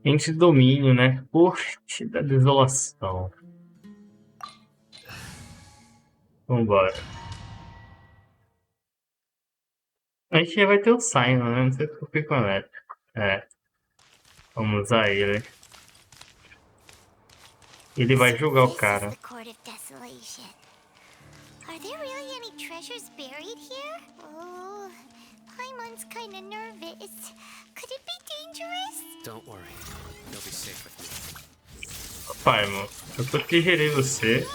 Ente de domínio, né? Corte da Desolação. Vambora. A gente já vai ter o Simon, né? Não sei se eu fico elétrico. É. Vamos usar ele. Ele vai julgar o cara. Are there really any treasures buried here? Oh, Paimon's kinda nervous. Could it be dangerous? Don't worry. You'll be safe with me. Paimon, eu protegerei você.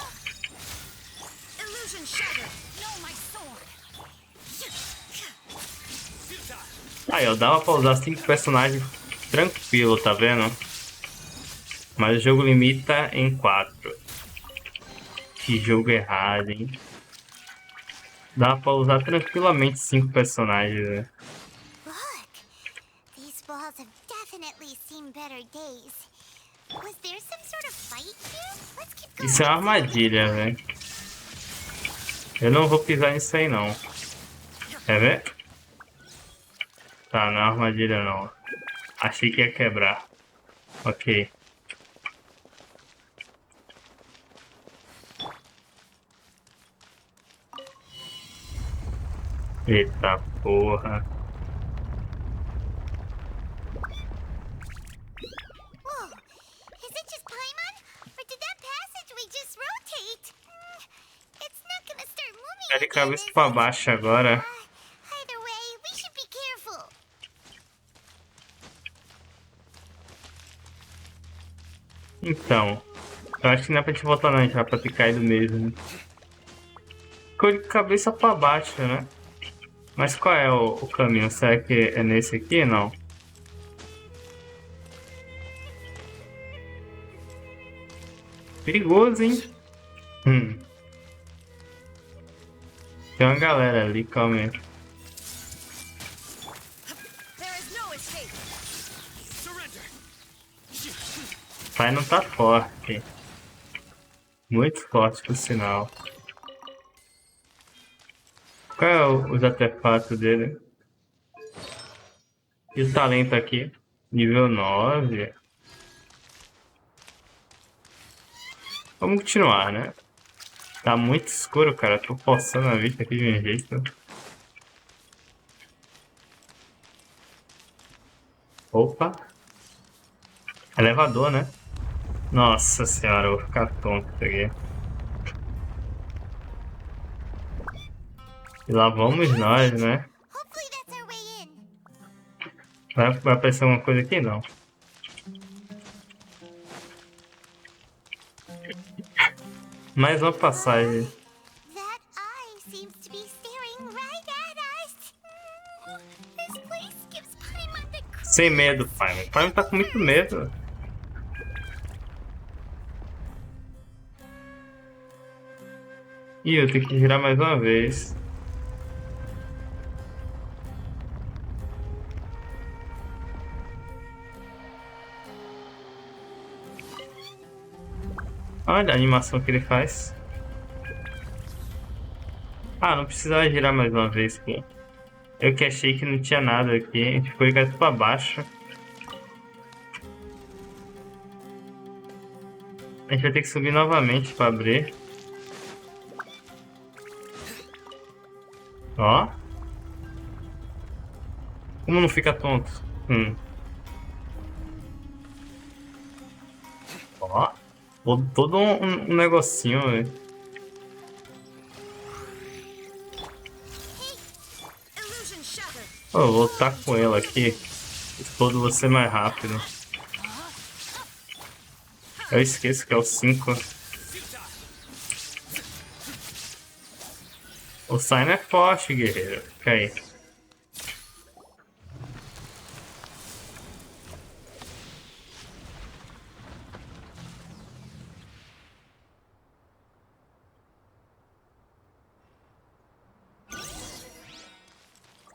Illusion shattered. No, my sword. Aí, ó, dava pra usar 5 personagens tranquilo, tá vendo? Mas o jogo limita em 4. Que jogo errado, hein? Dá pra usar tranquilamente 5 personagens, né? Look, these balls have definitely seen better days. Was there some sort of fight here? Let's keep going. Isso é uma armadilha, velho. Eu não vou pisar nisso aí, não. Quer ver? Tá, não é uma armadilha, não. Achei que ia quebrar. Ok. Eita porra. Whoa, is it just Paimon? Or did that passageway just rotate? It's not gonna start moving. Ele cabeça pra baixo agora. Either way, we should be careful. Então, eu acho que não é pra gente voltar não, a gente vai pra ter caído mesmo. Ficou de cabeça pra baixo, né? Mas qual é o caminho? Será que é nesse aqui? Não. Perigoso, hein? Tem uma galera ali, calma aí. O pai não tá forte. Muito forte, por sinal. Qual é os artefatos dele? E o talento aqui? Nível 9. Vamos continuar, né? Tá muito escuro, cara. Tô forçando a vista aqui de um jeito. Opa. Elevador, né? Nossa senhora, eu vou ficar tonto aqui. E lá vamos nós, né? Hopefully that's our way in. Vai aparecer alguma coisa aqui? Não. Mais uma passagem. That eye seems to be staring right at us. This place gives Paimon the creeps. Sem medo, pai. O pai tá com muito medo. Ih, eu tenho que girar mais uma vez. Olha a animação que ele faz. Ah, não precisava girar mais uma vez, pô. Eu que achei que não tinha nada aqui. A gente foi gato pra baixo. A gente vai ter que subir novamente pra abrir. Ó. Como não fica tonto? Ó. Todo um negocinho, velho. Oh, vou lutar com ela aqui. Todo você mais rápido. Eu esqueço que é o 5. O Sign é forte, guerreiro. Fica aí.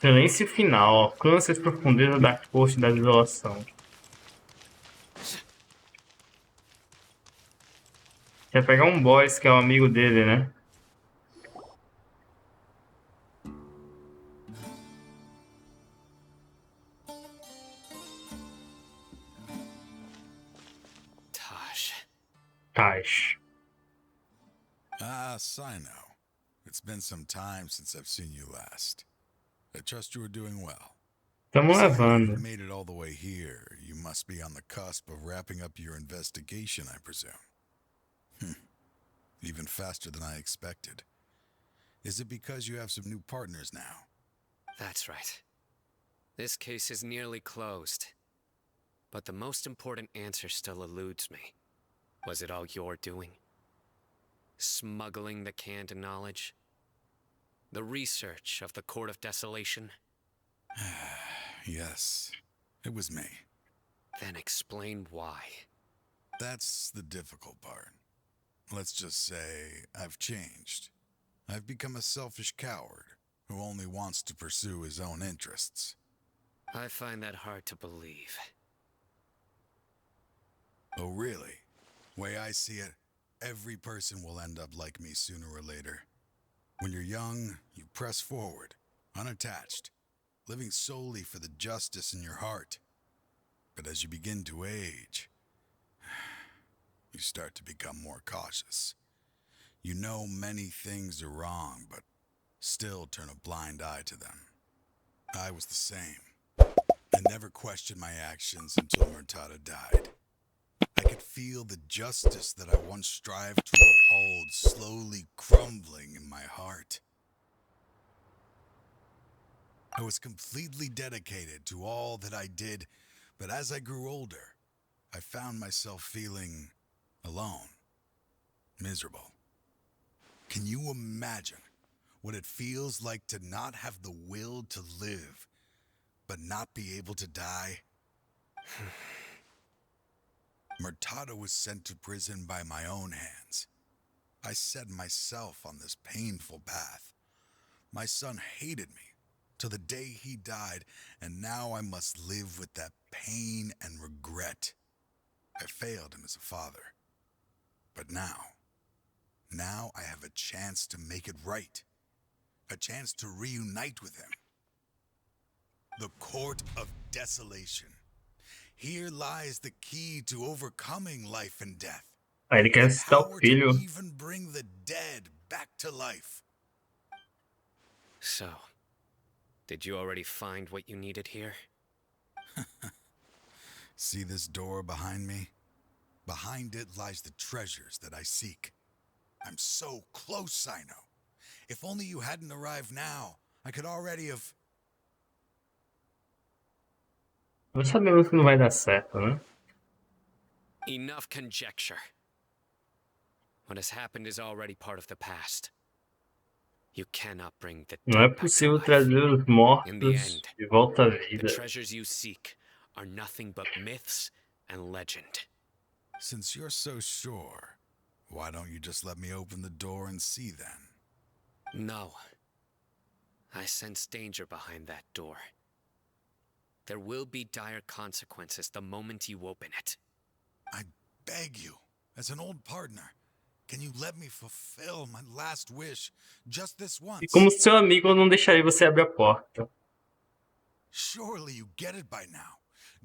Silêncio final. Alcança as profundezas da Corte da Desolação. Quer pegar um boss que é o amigo dele, né? Tais. Ah, Sino. It's been some time since I've seen you last. I trust you are doing well. Tamo Seeing levando. you've made it all the way here, you must be on the cusp of wrapping up your investigation, I presume. Even faster than I expected. Is it because you have some new partners now? That's right. This case is nearly closed. But the most important answer still eludes me. Was it all your doing? Smuggling the canned knowledge? The research of the Court of Desolation? Yes, it was me. Then explain why. That's the difficult part. Let's just say I've changed. I've become a selfish coward who only wants to pursue his own interests. I find that hard to believe. Oh, really? Way I see it, every person will end up like me sooner or later. When you're young, you press forward, unattached, living solely for the justice in your heart. But as you begin to age, you start to become more cautious. You know many things are wrong, but still turn a blind eye to them. I was the same. I never questioned my actions until Murtada died. I could feel the justice that I once strived to uphold slowly crumbling in my heart. I was completely dedicated to all that I did, but as I grew older, I found myself feeling alone, miserable. Can you imagine what it feels like to not have the will to live, but not be able to die? Murtada was sent to prison by my own hands. I set myself on this painful path. My son hated me till the day he died, and now I must live with that pain and regret. I failed him as a father. But now I have a chance to make it right. A chance to reunite with him. The Court of Desolation. Here lies the key to overcoming life and death. Aí ele quer The ressuscitar o power filho. to even bring the dead back to life. So, did you already find what you needed here? See this door behind me? Behind it lies the treasures that I seek. I'm so close, Sino. If only you hadn't arrived now, I could already have... Nós sabemos que não vai dar certo, né? Enough conjecture. What has happened is already part of the past. You cannot bring the Não é dead back to possível life. trazer os In the mortos end, de volta à the vida. treasures you seek are nothing but myths and legend. Since you're so sure, why don't you just let me open the door and see then? No. I sense danger behind that door. There will be dire consequences the moment you open it. I beg you, as an old partner, can you let me fulfill my last wish just this once? E como seu amigo, eu não deixaria você abrir a porta. Surely you get it by now.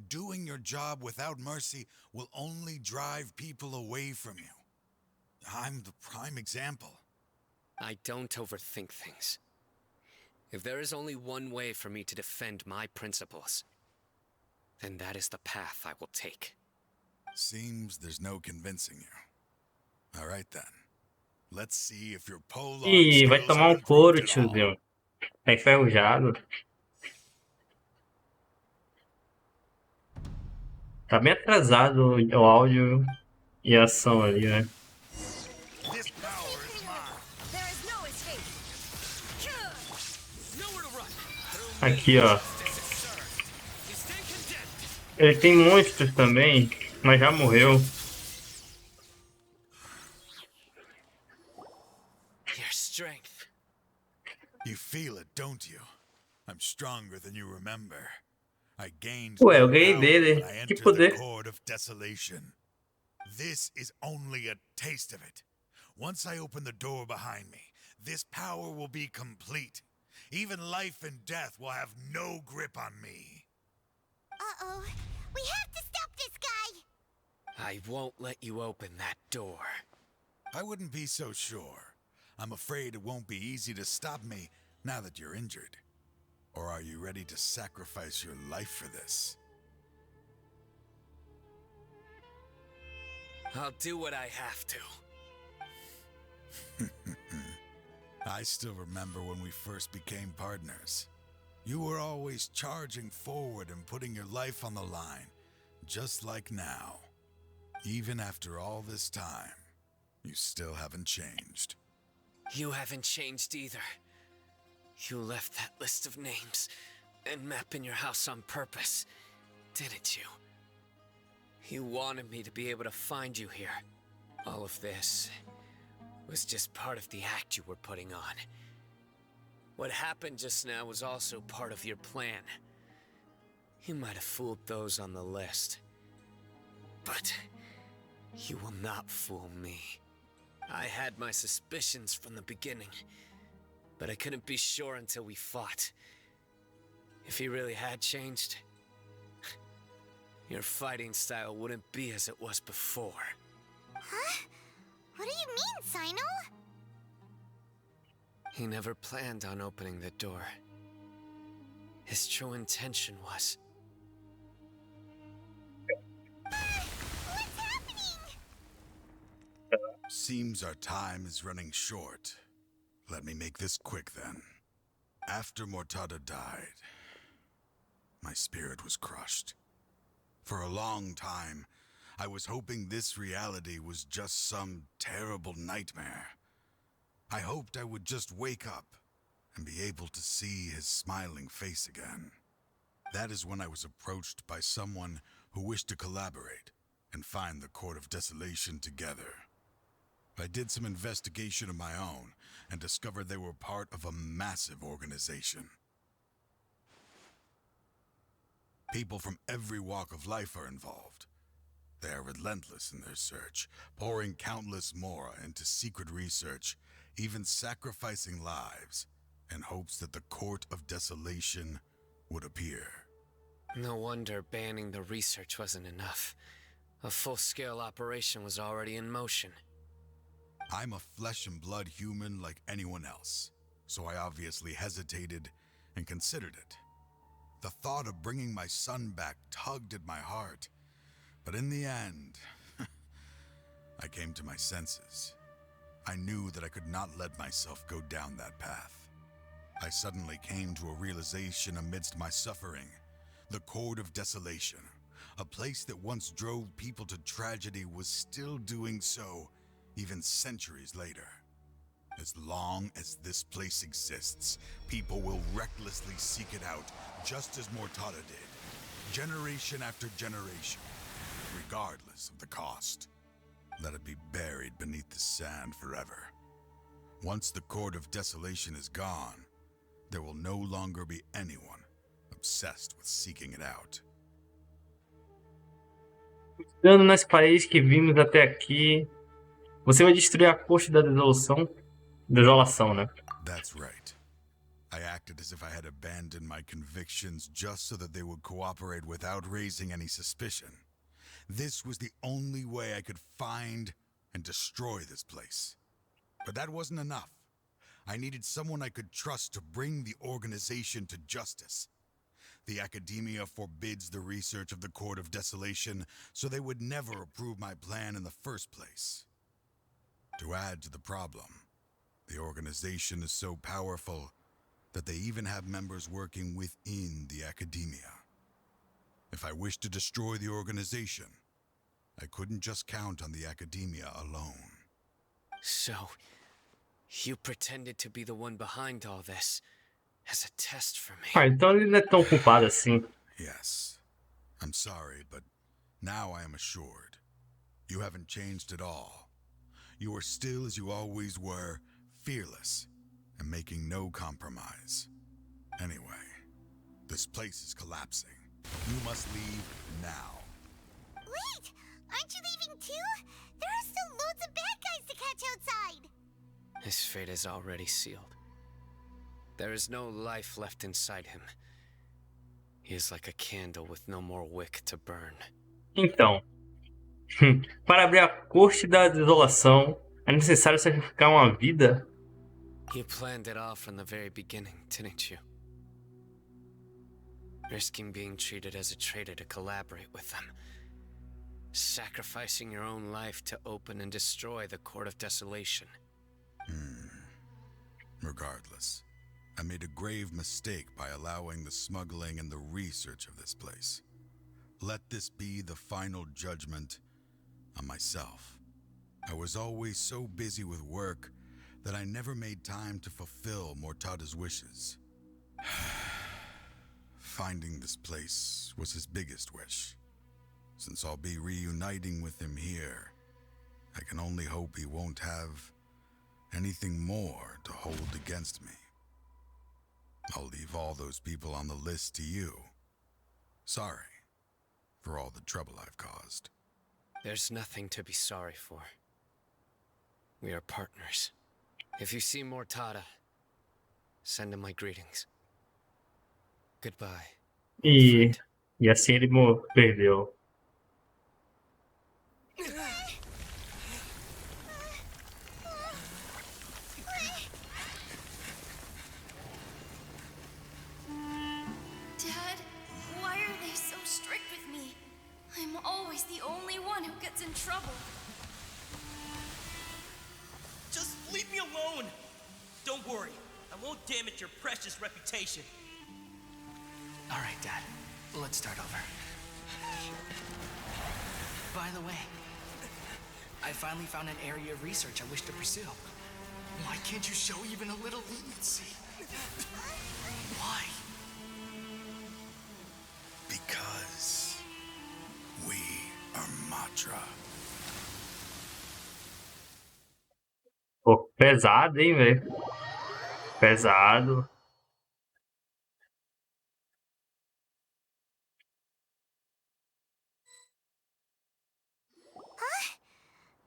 Doing your job without mercy will only drive people away from you. I'm the prime example. I don't overthink things. If there is only one way for me to defend my principles, then that is the path I will take. Seems there's no convincing you. All right then. Let's see if your pole Ih, vai skills tomar have um couro, improved at all. tiozinho. Tá enferrujado. Tá bem atrasado o áudio e a ação ali, né? This power is mine. There is no escape. Nowhere to run. Aqui, ó. You stand condemned. Ele tem monstros também, mas já morreu. Your strength. You feel it, don't you? I'm stronger than you remember. I gained Ué, eu new ganhei power dele. when I Que entered the poder. Court of Desolation. This is only a taste of it. Once I open the door behind me, this power will be complete. Even life and death will have no grip on me. Uh-oh. We have to stop this guy. I won't let you open that door. I wouldn't be so sure. I'm afraid it won't be easy to stop me now that you're injured. Or are you ready to sacrifice your life for this? I'll do what I have to. I still remember when we first became partners. You were always charging forward and putting your life on the line, just like now. Even after all this time, you still haven't changed. You haven't changed either. You left that list of names and map in your house on purpose, didn't you? You wanted me to be able to find you here. All of this was just part of the act you were putting on. What happened just now was also part of your plan. You might have fooled those on the list, but you will not fool me. I had my suspicions from the beginning, but I couldn't be sure until we fought. If he really had changed, your fighting style wouldn't be as it was before. Huh? What do you mean, Sino? He never planned on opening the door. His true intention was... What's happening? Seems our time is running short. Let me make this quick then. After Mortada died, my spirit was crushed. For a long time, I was hoping this reality was just some terrible nightmare. I hoped I would just wake up and be able to see his smiling face again. That is when I was approached by someone who wished to collaborate and find the Court of Desolation together. I did some investigation of my own and discovered they were part of a massive organization. People from every walk of life are involved. They are relentless in their search, pouring countless mora into secret research, even sacrificing lives in hopes that the Court of Desolation would appear. No wonder banning the research wasn't enough. A full-scale operation was already in motion. I'm a flesh and blood human like anyone else, so I obviously hesitated and considered it. The thought of bringing my son back tugged at my heart, but in the end, I came to my senses. I knew that I could not let myself go down that path. I suddenly came to a realization amidst my suffering. The Court of Desolation, a place that once drove people to tragedy, was still doing so even centuries later. As long as this place exists, people will recklessly seek it out, just as Mortada did, generation after generation, regardless of the cost. Let it be buried beneath the sand forever. Once the Court of Desolation is gone, there will no longer be anyone obsessed with seeking it out. Dando nas paredes que vimos até aqui, você vai destruir a Corte da Desolação, né? That's right. I acted as if I had abandoned my convictions just so that they would cooperate without raising any suspicion. This was the only way I could find and destroy this place. But that wasn't enough. I needed someone I could trust to bring the organization to justice. The academia forbids the research of the Court of Desolation, so they would never approve my plan in the first place. To add to the problem, the organization is so powerful that they even have members working within the academia. If I wished to destroy the organization, I couldn't just count on the academia alone. So, you pretended to be the one behind all this, as a test for me. Ah, então ele não é tão culpado assim. Yes. I'm sorry, but now I am assured. You haven't changed at all. You are still as you always were, fearless, and making no compromise. Anyway, this place is collapsing. You must leave now. Wait! Aren't you leaving too? There are still loads of bad guys to catch outside! His fate is already sealed. There is no life left inside him. He is like a candle with no more wick to burn. Então, Para abrir a Corte da Desolação, é necessário sacrificar uma vida? You planned it all from the very beginning, didn't you? Risking being treated as a traitor to collaborate with them. Sacrificing your own life to open and destroy the Court of Desolation. Regardless, I made a grave mistake by allowing the smuggling and the research of this place. Let this be the final judgment on myself. I was always so busy with work that I never made time to fulfill Mortada's wishes. Finding this place was his biggest wish. Since I'll be reuniting with him here, I can only hope he won't have anything more to hold against me. I'll leave all those people on the list to you. Sorry for all the trouble I've caused. There's nothing to be sorry for. We are partners. If you see Mortada, send him my greetings. Goodbye. E assim ele perdeu. Dad, why are they so strict with me? I'm always the only one who gets in trouble. Just leave me alone! Don't worry, I won't damage your precious reputation. All right, Dad. Let's start over. By the way, I finally found an area of research I wish to pursue. Why can't you show even a little leniency? Why? Because we are Matra. Pô, pesado, hein, velho? Pesado.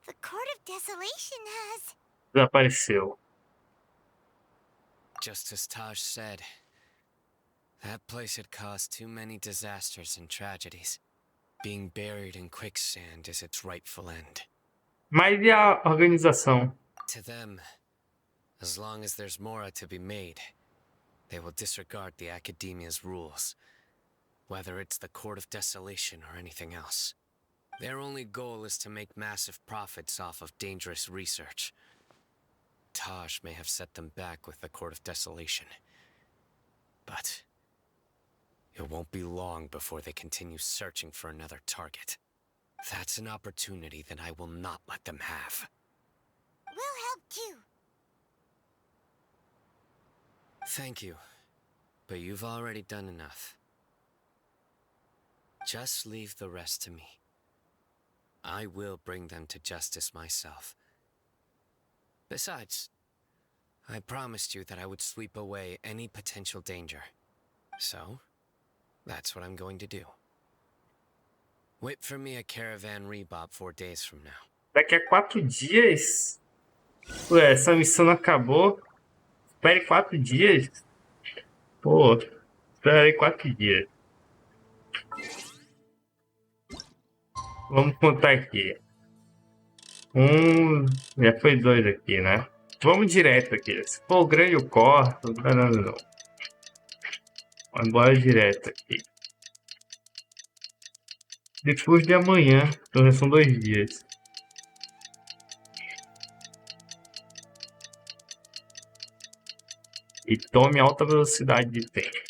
The Court of Desolation has... Desapareceu. Just as Taj said, that place had caused too many disasters and tragedies. Being buried in quicksand is its rightful end. Mas e a organização? To them, as long as there's more to be made, they will disregard the Academia's rules, whether it's the Court of Desolation or anything else. Their only goal is to make massive profits off of dangerous research. Taj may have set them back with the Court of Desolation, but it won't be long before they continue searching for another target. That's an opportunity that I will not let them have. We'll help too. Thank you, but you've already done enough. Just leave the rest to me. I will bring them to justice myself. Besides, I promised you that I would sweep away any potential danger. So, that's what I'm going to do. Wait for me at Caravan Ribat 4 days from now. Daqui a 4 dias? Ué, essa missão não acabou? Espere 4 dias? Pô, espere 4 dias. Vamos contar aqui. Já foi 2 aqui, né? Vamos direto aqui. Se for o grande, eu corto. Não. Vamos embora direto aqui. Depois de amanhã. Então já são 2 dias. E tome alta velocidade de tempo.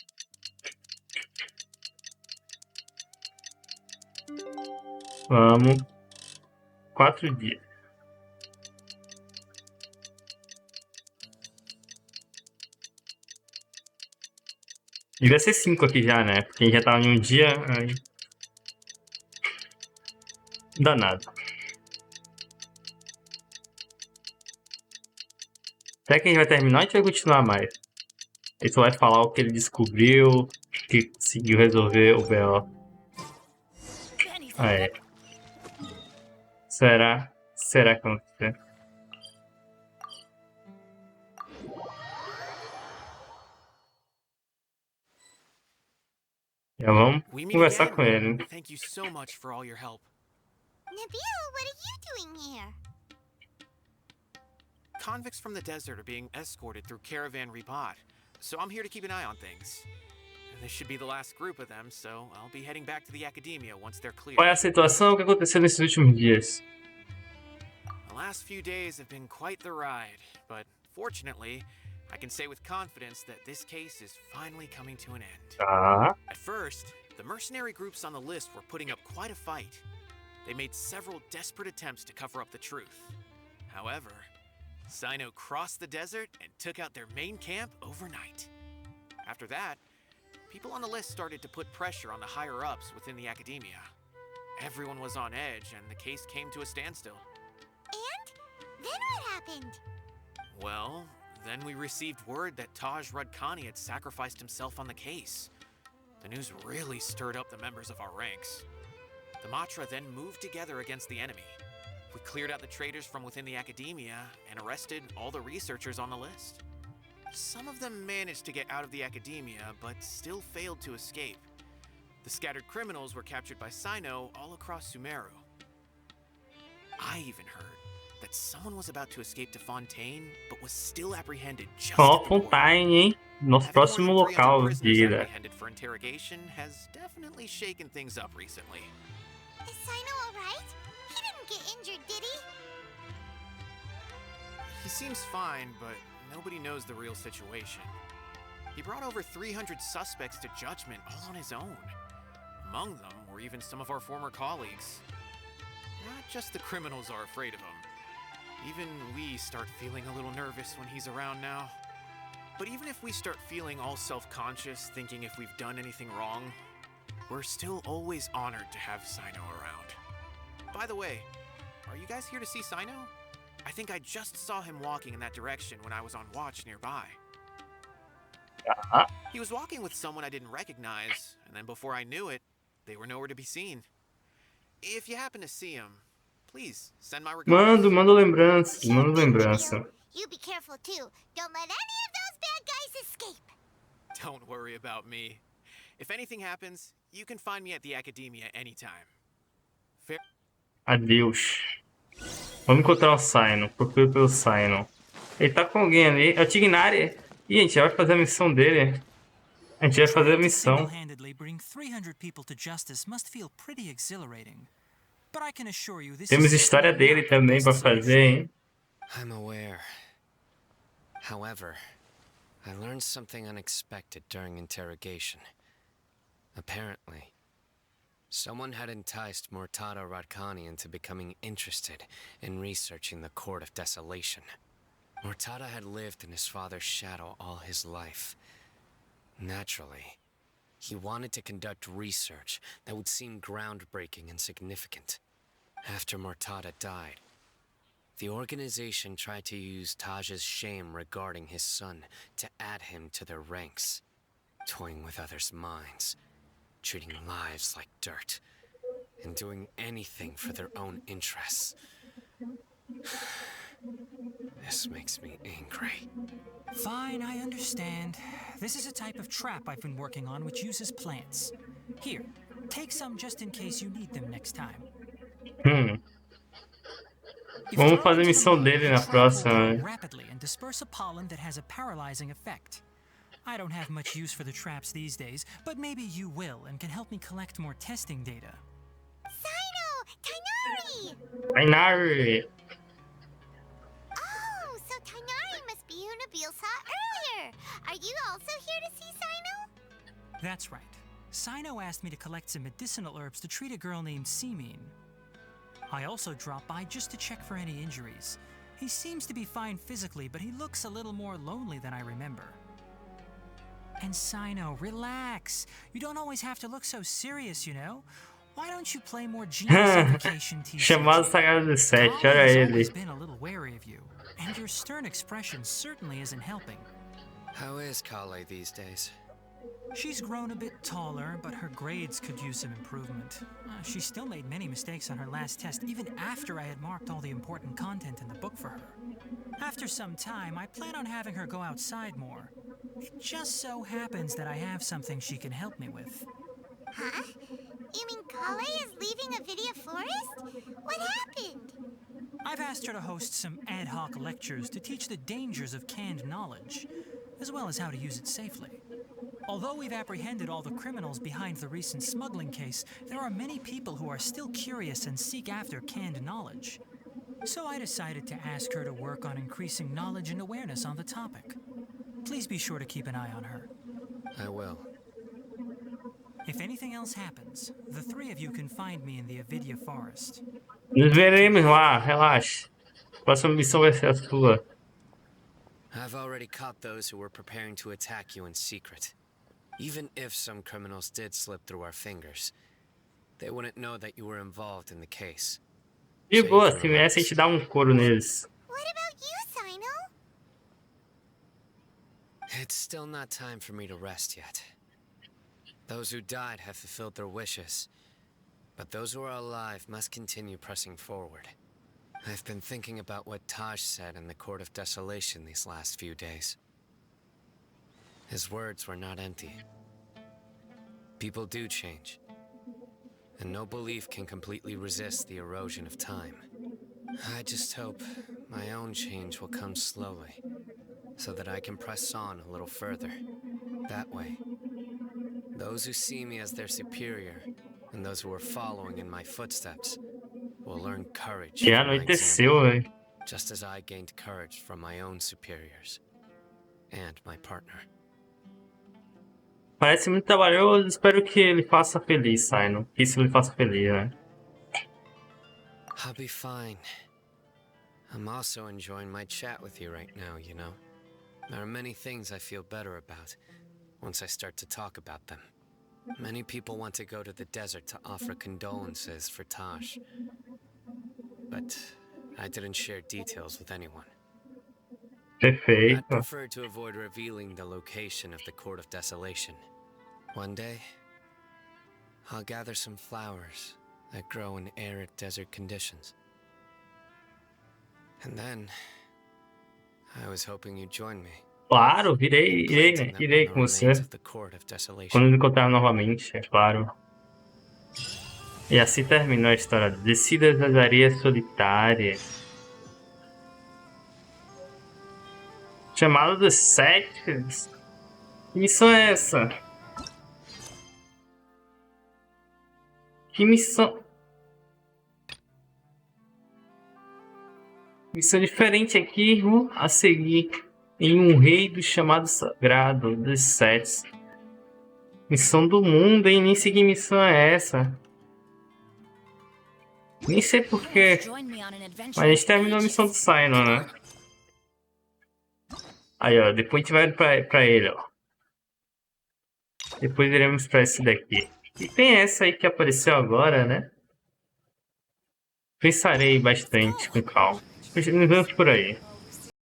Vamos. 4 dias. Devia ser 5 aqui já, né? Porque a gente já tava em um dia. Aí... danado. Será que a gente vai terminar ou a gente vai continuar mais? Ele só vai falar o que ele descobriu, que conseguiu resolver o BO. Ah, é. Será? Será que aconteceu? Já vamos conversar com ele. Thank you so much for all your help. Nabil, what are you doing here? Convicts from the desert are being escorted through Caravan Ribat, so I'm here to keep an eye on things. This should be the last group of them, so I'll be heading back to the academia once they're clear. Qual é a situação? O que aconteceu nesses últimos dias? The last few days have been quite the ride, but fortunately, I can say with confidence that this case is finally coming to an end. Tá. At first, the mercenary groups on the list were putting up quite a fight. They made several desperate attempts to cover up the truth. However, Sino crossed the desert and took out their main camp overnight. After that, people on the list started to put pressure on the higher-ups within the academia. Everyone was on edge, and the case came to a standstill. And? Then what happened? Well, then we received word that Taj Rudkani had sacrificed himself on the case. The news really stirred up the members of our ranks. The Matra then moved together against the enemy. We cleared out the traitors from within the academia and arrested all the researchers on the list. Some of them managed to get out of the academia, but still failed to escape. The scattered criminals were captured by Sino all across Sumeru. I even heard that someone was about to escape to Fontaine, but was still apprehended just Ó, at the border. Fontaine, hein? Nosso Having próximo more than 300 local de prisoners ida. apprehended for interrogation has definitely shaken things up recently. Is Sino alright? He didn't get injured, did he? He seems fine, but nobody knows the real situation. He brought over 300 suspects to judgment all on his own. Among them were even some of our former colleagues. Not just the criminals are afraid of him. Even we start feeling a little nervous when he's around now. But even if we start feeling all self-conscious, thinking if we've done anything wrong, we're still always honored to have Sino around. By the way, are you guys here to see Sino? I think I just saw him walking in that direction when I was on watch nearby. He was walking with someone I didn't recognize, and then before I knew it, they were nowhere to be seen. If you happen to see him, please send my regards. Mando lembrança, mando lembrança. You be careful too. Don't let any of those bad guys escape. Don't worry about me. If anything happens, you can find me at the academia anytime. Fair. Adeus. Vamos encontrar o Sino. Procure pelo Sino. Ele tá com alguém ali. É o Tignari. Ih, a gente vai fazer a missão dele. A gente vai fazer a missão. Single-handedly bring 300 people to justice must feel pretty exhilarating. But I can assure you this Temos is história dele também pra fazer, hein? I'm aware. However, I learned something unexpected during interrogation. Apparently, someone had enticed Murtada Radkani into becoming interested in researching the Court of Desolation. Murtada had lived in his father's shadow all his life. Naturally, he wanted to conduct research that would seem groundbreaking and significant. After Murtada died, the organization tried to use Taj's shame regarding his son to add him to their ranks, toying with others' minds, treating lives like dirt, and doing anything for their own interests. This makes me angry. Fine, I understand. This is a type of trap I've been working on which uses plants. Here, take some just in case you need them next time. Vamos fazer a missão dele na próxima. Rapidly and disperse a pollen that has a paralyzing effect. I don't have much use for the traps these days, but maybe you will and can help me collect more testing data. Sino! Tainari! Tainari! Oh, so Tainari must be who Nabil saw earlier. Are you also here to see Sino? That's right. Sino asked me to collect some medicinal herbs to treat a girl named Simin. I also dropped by just to check for any injuries. He seems to be fine physically, but he looks a little more lonely than I remember. And Sino, relax. You don't always have to look so serious, you know? Why don't you play more Genius Education TV? Chamado Sagrado do Sete, olha Coalla has ele. always been a little wary of you, and your stern expression certainly isn't helping. How is Coalla these days? She's grown a bit taller, but her grades could use some improvement. She still made many mistakes on her last test, even after I had marked all the important content in the book for her. After some time, I plan on having her go outside more. It just so happens that I have something she can help me with. Huh? You mean Coalla is leaving a video forest? What happened? I've asked her to host some ad hoc lectures to teach the dangers of canned knowledge, as well as how to use it safely. Although we've apprehended all the criminals behind the recent smuggling case, there are many people who are still curious and seek after canned knowledge. So I decided to ask her to work on increasing knowledge and awareness on the topic. Please be sure to keep an eye on her. I will. If anything else happens, the three of you can find me in the Ouvido forest. Nos veremos lá, relaxa. Próxima missão vai ser a sua. I've already caught those who were preparing to attack you in secret. Even if some criminals did slip through our fingers, they wouldn't know that you were involved in the case. De boa, se viesse a gente dar couro neles. What about you, Sino? It's still not time for me to rest yet. Those who died have fulfilled their wishes, but those who are alive must continue pressing forward. I've been thinking about what Taj said in the Court of Desolation these last few days. His words were not empty. People do change, and no belief can completely resist the erosion of time. I just hope my own change will come slowly, so that I can press on a little further. That way, those who see me as their superior, and those who are following in my footsteps, will learn courage Já from my anoiteceu, velho. example, just as I gained courage from my own superiors, and my partner. Parece muito trabalhoso, espero que ele faça feliz, Sino. Que isso ele faça feliz, né? I'll be fine. I'm also enjoying my chat with you right now, you know. There are many things I feel better about once I start to talk about them. Many people want to go to the desert to offer condolences for Taj, but I didn't share details with anyone. I'd Perfeito. prefer to avoid revealing the location of the Court of Desolation. One day, I'll gather some flowers that grow in arid desert conditions. And then, I was hoping you'd join me. Claro, irei com você. Quando nos encontrar novamente, é claro. E assim terminou a história. Descida das areias solitárias. Chamado dos Sextas. Que missão é essa? Que missão? Missão diferente aqui, a seguir. Em um rei do chamado sagrado dos Sets. Missão do mundo, hein? Nem sei que missão é essa. Nem sei porquê. Mas a gente terminou a missão do Sino, né? Aí, ó. Depois a gente vai pra ele, ó. Depois iremos pra esse daqui. E tem essa aí que apareceu agora, né? Pensarei bastante com calma. Nos vemos por aí.